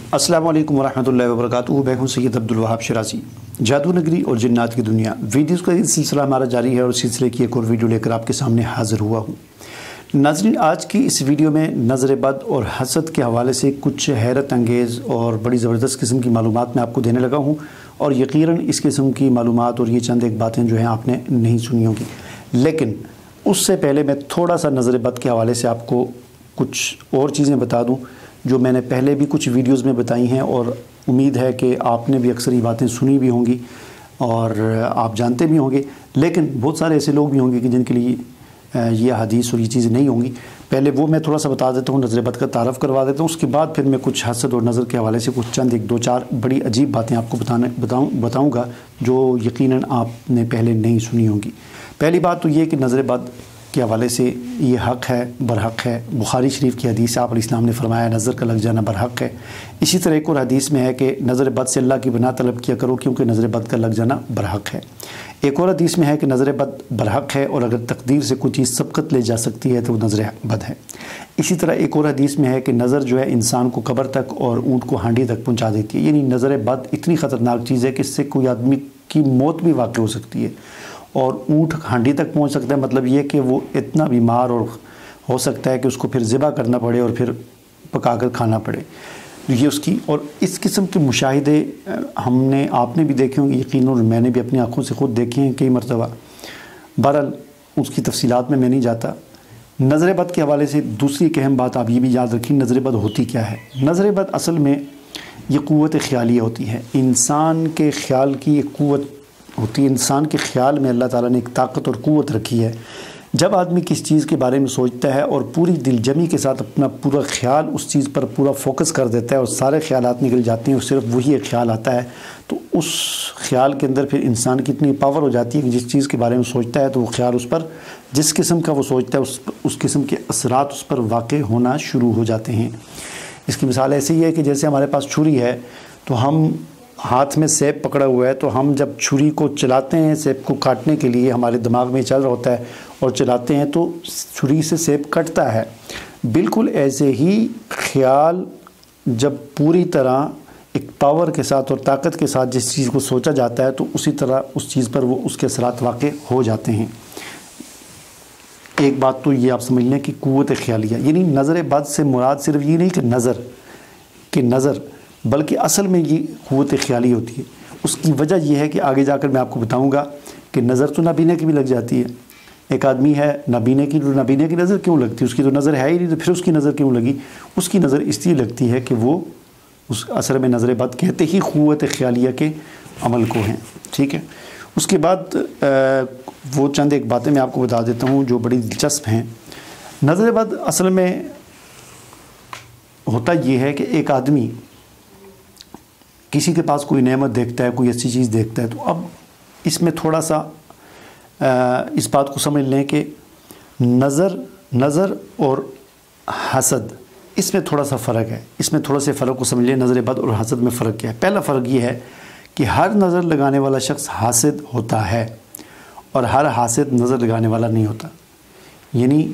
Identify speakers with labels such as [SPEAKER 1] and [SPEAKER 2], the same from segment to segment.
[SPEAKER 1] अस्सलाम वालेकुम वरहमतुल्लाहि वबरकातुहू। मैं हूं सैयद अब्दुल वहाब शिराजी। जादू नगरी और जिन्नात की दुनिया वीडियोज़ का सिलसिला हमारा जारी है और सिलसिले की एक और वीडियो लेकर आपके सामने हाज़िर हुआ हूं। नाज़रीन, आज की इस वीडियो में नज़र बद और हसद के हवाले से कुछ हैरत अंगेज़ और बड़ी ज़बरदस्त किस्म की मालूमात मैं आपको देने लगा हूँ और यकीनन इस किस्म की मालूमात और ये चंद एक बातें जो हैं आपने नहीं सुनी होंगी। लेकिन उससे पहले मैं थोड़ा सा नज़र बद के हवाले से आपको कुछ और चीज़ें बता दूँ जो मैंने पहले भी कुछ वीडियोज़ में बताई हैं और उम्मीद है कि आपने भी अक्सर ये बातें सुनी भी होंगी और आप जानते भी होंगे। लेकिन बहुत सारे ऐसे लोग भी होंगे कि जिनके लिए ये हदीस और ये चीज़ें नहीं होंगी। पहले वो मैं थोड़ा सा बता देता हूँ, नज़र बद का तारफ़ करवा देता हूँ। उसके बाद फिर मैं कुछ हसद और नज़र के हवाले से कुछ चंद एक दो चार बड़ी अजीब बातें आपको बताऊँगा जो यकीनन आपने पहले नहीं सुनी होंगी। पहली बात तो ये कि नज़र बद के हवाले से ये हक़ है, बरहक़ है। बुखारी शरीफ की हदीस आप अलैहिस्सलाम ने फरमाया नज़र का लग जाना बरहक़ है। इसी तरह एक और हदीस में है कि नज़र बद से अल्लाह की पनाह तलब किया करो क्योंकि नज़र बद का लग जाना बरहक़ है। एक और हदीस में है कि नज़र बद बरहक़ है और अगर तकदीर से कोई चीज़ सबक़त ले जा सकती है तो वो नज़र बद है। इसी तरह एक और हदीस में है कि नज़र जो है इंसान को कब्र तक और ऊँट को हांडी तक पहुँचा देती है। यानी नज़र बद इतनी ख़तरनाक चीज़ है कि इससे कोई आदमी की मौत भी वाक़ई हो सकती है और ऊँट हांडी तक पहुँच सकता है। मतलब ये कि वो इतना बीमार और हो सकता है कि उसको फिर ज़िबा करना पड़े और फिर पका कर खाना पड़े। ये उसकी और इस किस्म के मुशाहिदे आपने भी देखे होंगे यकीनन और मैंने भी अपनी आँखों से ख़ुद देखे हैं कई मरतबा। बहरहाल उसकी तफसीलात में मैं नहीं जाता। नज़र बद के हवाले से दूसरी एक अहम बात आप ये भी याद रखिए, नज़र बद होती क्या है। नज़र बद असल में ये क़ुव्वत ख़यालिया होती है। इंसान के ख़्याल की एक क़ुव्वत होती है। इंसान के ख़्याल में अल्लाह ताला ने एक ताकत और क़ुव्वत रखी है। जब आदमी किस चीज़ के बारे में सोचता है और पूरी दिलजमी के साथ अपना पूरा ख़्याल उस चीज़ पर पूरा फोकस कर देता है और सारे ख़्यालात निकल जाते हैं और सिर्फ वही एक ख़्याल आता है, तो उस ख़्याल के अंदर फिर इंसान की इतनी पावर हो जाती है कि जिस चीज़ के बारे में सोचता है तो वो ख़्याल उस पर जिस किस्म का वो सोचता है उस किस्म के असरात उस पर वाक़ई होना शुरू हो जाते हैं। इसकी मिसाल ऐसी ही है कि जैसे हमारे पास छुरी है तो हम हाथ में सेब पकड़ा हुआ है तो हम जब छुरी को चलाते हैं सेब को काटने के लिए हमारे दिमाग में चल रहा होता है और चलाते हैं तो छुरी से सेब कटता है। बिल्कुल ऐसे ही ख़्याल जब पूरी तरह एक पावर के साथ और ताकत के साथ जिस चीज़ को सोचा जाता है तो उसी तरह उस चीज़ पर वो उसके असरात वाक़ई हो जाते हैं। एक बात तो ये आप समझ लें कि क़ुव्वत ख़यालिया यानी नज़र बद से मुराद सिर्फ ये नहीं कि नज़र बल्कि असल में ये क़ुव्वत ख़याली होती है। उसकी वजह यह है कि आगे जाकर मैं आपको बताऊंगा कि नज़र तो नाबीना की भी लग जाती है। एक आदमी है नाबीना की, तो नाबीना की नज़र क्यों लगती है? उसकी तो नज़र है ही नहीं, तो फिर उसकी नज़र क्यों लगी? उसकी नज़र इसलिए लगती है कि वो उस असर में नज़र बद कहते ही क़ुव्वत ख़यालिया के अमल को हैं। ठीक है, उसके बाद वो चंद एक बातें मैं आपको बता देता हूँ जो बड़ी दिलचस्प हैं। नज़र बद असल में होता ये है कि एक आदमी किसी के पास कोई नेमत देखता है, कोई अच्छी चीज़ देखता है, तो अब इसमें थोड़ा सा इस बात को समझ लें कि नज़र और हसद इसमें थोड़ा सा फ़र्क है। इसमें थोड़ा से फ़र्क को समझ लें। नज़र बद और हसद में फ़र्क क्या है? पहला फ़र्क ये है कि हर नज़र लगाने वाला शख्स हासिद होता है और हर हासिद नज़र लगाने वाला नहीं होता। यानी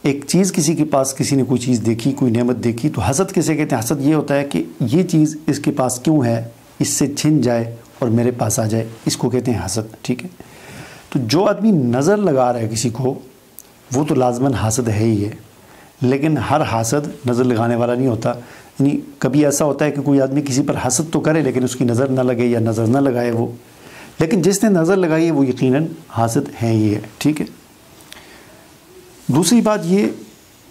[SPEAKER 1] एक चीज़ किसी के पास किसी ने कोई चीज़ देखी, कोई नेमत देखी, तो हसद किसे कहते हैं? हसद ये होता है कि ये चीज़ इसके पास क्यों है, इससे छिन जाए और मेरे पास आ जाए, इसको कहते हैं हसद। ठीक है, तो जो आदमी नज़र लगा रहा है किसी को वो तो लाजमन हासद है ही है, लेकिन हर हासद नज़र लगाने वाला नहीं होता। यानी कभी ऐसा होता है कि कोई आदमी किसी पर हसद तो करे लेकिन उसकी नज़र ना लगे या नज़र ना लगाए वो, लेकिन जिसने नज़र लगाई है वो यकीनन हासद है ही है। ठीक है, दूसरी बात ये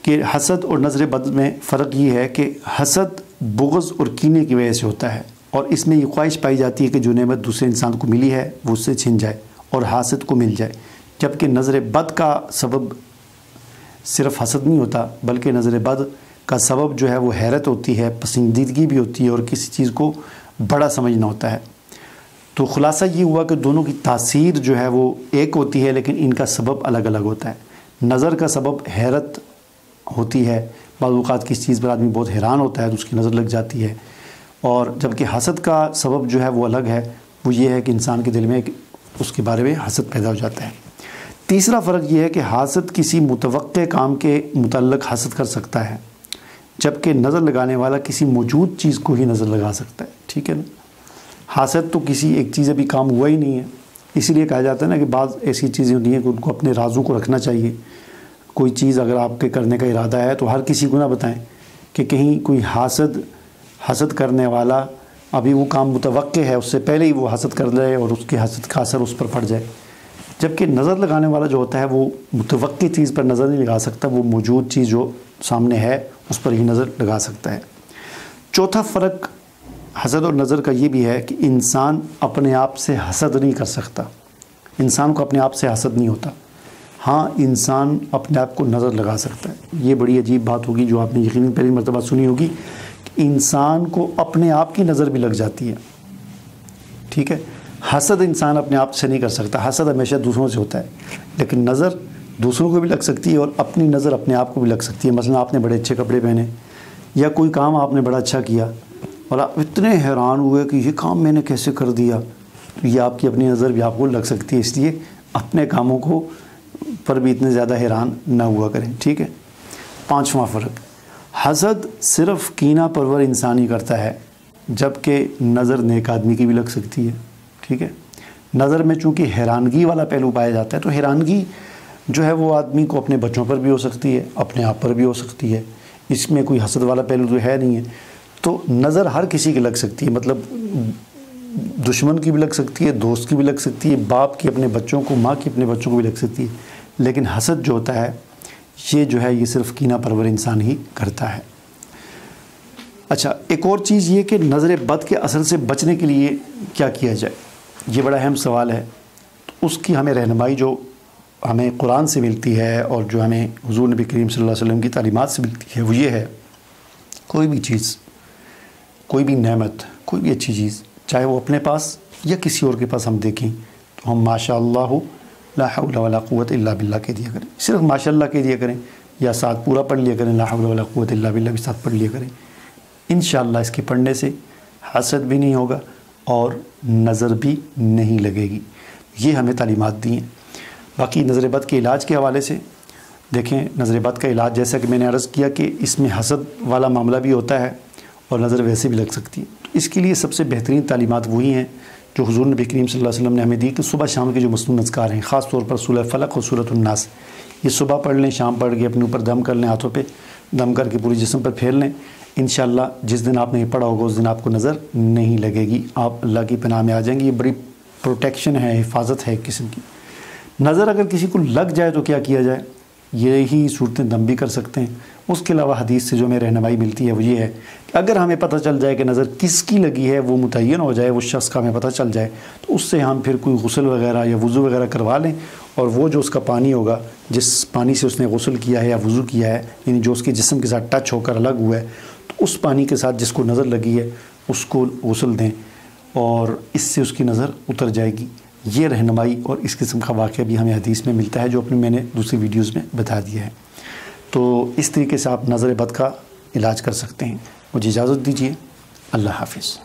[SPEAKER 1] कि हसद और नज़र बद में फ़र्क ये है कि हसद बुग़्ज़ और कीने की वजह से होता है और इसमें ये ख्वाहिश पाई जाती है कि जो नेमत दूसरे इंसान को मिली है वो उससे छिन जाए और हासिद को मिल जाए। जबकि नज़र बद का सबब सिर्फ हसद नहीं होता बल्कि नज़र बद का सबब जो है वो हैरत होती है, पसंदीदगी भी होती है और किसी चीज़ को बड़ा समझना होता है। तो ख़ुलासा ये हुआ कि दोनों की तासीर जो है वो एक होती है लेकिन इनका सबब अलग अलग होता है। नज़र का सबब हैरत होती है, बाज़ औक़ात किसी चीज़ पर आदमी बहुत हैरान होता है तो उसकी नज़र लग जाती है, और जबकि हसद का सबब जो है वो अलग है। वो ये है कि इंसान के दिल में उसके बारे में हसद पैदा हो जाता है। तीसरा फ़र्क ये है कि हासद किसी मुतवक्के काम के मुतल्लक़ हसद कर सकता है جبکہ نظر لگانے والا کسی موجود چیز کو ہی نظر لگا سکتا ہے، ٹھیک ہے نا۔ حاسد تو کسی ایک چیز ابھی کام ہوا ہی نہیں ہے، اسی لیے کہا جاتا ہے نا کہ بعض ایسی چیزیں ہوتی ہیں کہ ان کو اپنے رازوں کو رکھنا چاہیے۔ کوئی چیز اگر آپ کے کرنے کا ارادہ ہے تو ہر کسی کو نہ بتائیں کہ کہیں کوئی حسد کرنے والا ابھی وہ کام متوقع ہے، اس سے پہلے ہی وہ حسد کر لے اور اس کے حسد کا اثر اس پر پڑ جائے۔ جبکہ نظر لگانے والا جو ہوتا ہے وہ متوقع چیز پر نظر نہیں لگا سکتا، وہ موجود چیز جو سامنے ہے اس پر ہی نظر لگا سکتا ہے۔ چوتھا فرق حسد اور نظر کا یہ بھی ہے کہ انسان اپنے آپ سے حسد نہیں کر سکتا، انسان کو اپنے آپ سے حسد نہیں ہوتا، ہاں انسان اپنے آپ کو نظر لگا سکتا ہے۔ یہ بڑی عجیب بات ہوگی جو آپ نے یقیناً پہلی مرتبہ سنی ہوگی کہ انسان کو اپنے آپ کی نظر بھی لگ جاتی ہے، ٹھیک ہے۔ حسد انسان اپنے آپ سے نہیں کر سکتا، حسد ہمیشہ دوسروں سے ہوتا ہے، لیکن نظر دوسروں کو بھی لگ سکتی ہے اور اپنی نظر اپنے آپ کو بھی لگ سکتی ہے۔ مثلا آپ نے بڑے اچھے کپڑے پہنے یا کوئی کام آپ نے بڑا اچھا کیا اور آپ اتنے حیران ہوئے کہ یہ کام میں نے کیسے کر دیا، یہ آپ کی اپنی نظر بھی آپ کو لگ سکتی ہے، اس لیے اپنے کاموں کو پر بھی اتنے زیادہ حیران نہ ہوا کریں، ٹھیک ہے۔ پانچواں فرق، حسد صرف کینہ پرور انسان ہی کرتا ہے، جبکہ نظر نیک آدمی کی بھی لگ سکتی ہے، ٹھیک ہے۔ نظر میں چونکہ حیرانگی والا پہلو پایا جاتا ہے تو حیرانگی جو ہے وہ آدمی کو اپنے بچوں پر بھی ہو سکتی ہے، اپنے آپ پر بھی ہو سکتی ہے، اس میں کوئی حسد والا پہلو تو ہے نہیں ہے۔ تو نظر ہر کسی کی لگ سکتی ہے، مطلب دشمن کی بھی لگ سکتی ہے، دوست کی بھی لگ سکتی ہے، باپ کی اپنے بچوں کو، ماں کی اپنے بچوں کو بھی لگ سکتی ہے، لیکن حسد جو ہوتا ہے یہ جو ہے یہ صرف کینہ پرور انسان ہی کرتا ہے۔ اچھا، ایک اور چیز یہ کہ نظر بد کے اثر سے بچنے کے لیے کیا کیا جائے، یہ بڑا اہم سوال ہے۔ تو اس کی ہمیں رہنمائی جو ہمیں قرآن سے ملتی ہے اور جو ہمیں حضور نبی کریم صلی اللہ علیہ وسلم کی تعلیمات سے ملتی ہے وہ یہ ہے، کوئی بھی چیز، کوئی بھی نعمت، کوئی بھی اچھی چیز، چاہے وہ اپنے پاس یا کسی اور کے پاس ہم دیکھیں تو ہم ماشاء اللہ لا حول ولا قوت الا باللہ کہہ دیا کریں، صرف ماشاء اللہ کہہ دیا کریں یا ساتھ پورا پڑھ لیا کریں، لا حول ولا قوت الا باللہ بھی ساتھ پڑھ لیا کریں۔ انشاءاللہ اس کے پڑھنے سے حسد بھی نہیں ہوگا اور نظر بھی نہیں لگے گی، یہ ہمیں تعلیمات دی ہیں۔ باقی نظر بد کے علاج کے حوالے سے دیکھیں، نظر بد کا علاج جیسا کہ میں نے عرض کیا کہ اس میں حسد والا معاملہ بھی ہوتا ہے اور نظر ویسے بھی لگ سکتی ہے۔ اس کے لیے سب سے بہترین تعلیمات وہی ہیں جو حضور نبی کریم صلی اللہ علیہ وسلم نے ہمیں دی کہ صبح شام کے جو مسنون اذکار ہیں، خاص طور پر سورہ فلق اور سورۃ الناس، یہ صبح پڑھ لیں، شام پڑھ کے اپنے اوپر دم کر لیں، ہاتھوں پہ دم کر کے پوری جسم پر پھیر لیں۔ انشاءاللہ جس دن آپ نے یہ پڑھا ہوگا اس دن آپ کو نظر نہیں لگے گی، آپ اللہ کی پناہ میں آ جائیں گے۔ یہ بڑی پروٹیکشن ہے، حفاظت ہے ایک قسم کی۔ نظر اگر کسی کو لگ جائے تو کیا کیا جائے، یہی صورتیں دم بھی کر سکتے ہیں۔ اس کے علاوہ حدیث سے جو ہمیں رہنمائی ملتی ہے وہ یہ ہے کہ اگر ہمیں پتہ چل جائے کہ نظر کس کی لگی ہے، وہ متعین ہو جائے، وہ شخص کا ہمیں پتہ چل جائے، تو اس سے ہم پھر کوئی غسل وغیرہ یا وضو وغیرہ کروا لیں، اور وہ جو اس کا پانی ہوگا، جس پانی سے اس نے غسل کیا ہے یا وضو کیا ہے، یعنی جو اس کے جسم کے ساتھ ٹچ ہو کر الگ ہوا ہے، تو اس پانی کے ساتھ جس کو نظر لگی ہے اس کو غسل دیں اور اس سے اس کی نظر اتر جائے گی۔ یہ رہنمائی اور اس قسم کا واقعہ بھی ہمیں حدیث میں ملتا ہے جو میں نے دوسری ویڈیوز میں بتا دیا ہے۔ تو اس طریقے سے آپ نظر بد کا علاج کر سکتے ہیں۔ مجھے اجازت دیجیے، اللہ حافظ۔